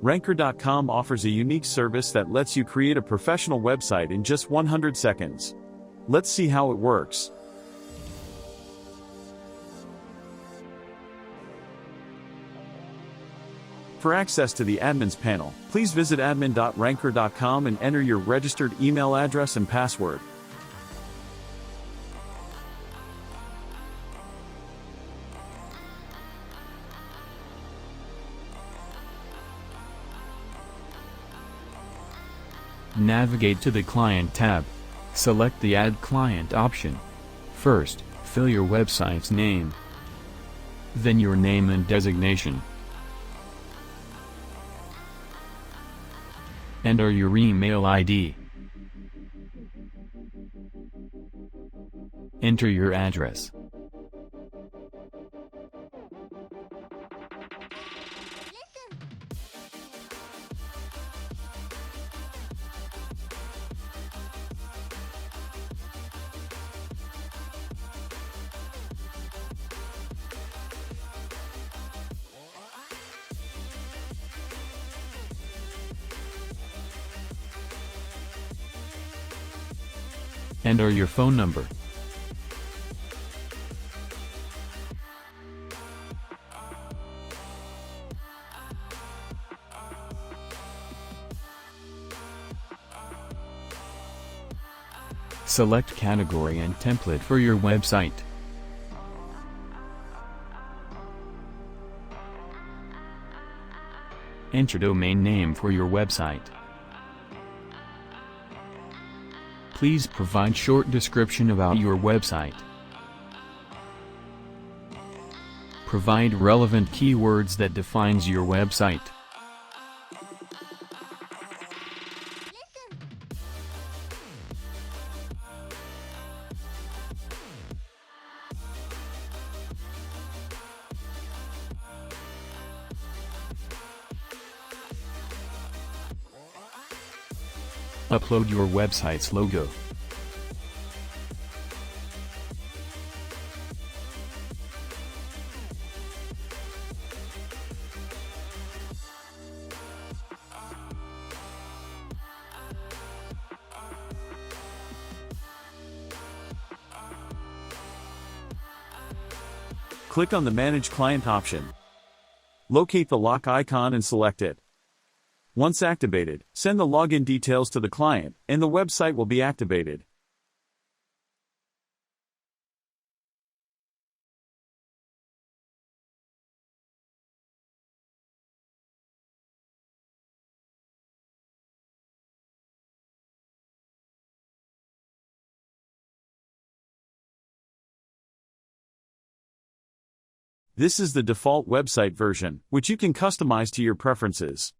Rankkr.com offers a unique service that lets you create a professional website in just 100 seconds. Let's see how it works. For access to the admins panel, please visit admin.rankkr.com and enter your registered email address and password. Navigate to the Client tab. Select the Add Client option. First, fill your website's name. Then your name and designation. Enter your email ID. Enter your address. Enter your phone number. Select category and template for your website. Enter domain name for your website. Please provide short description about your website. Provide relevant keywords that defines your website. Upload your website's logo. Click on the Manage Client option. Locate the lock icon and select it. Once activated, send the login details to the client, and the website will be activated. This is the default website version, which you can customize to your preferences.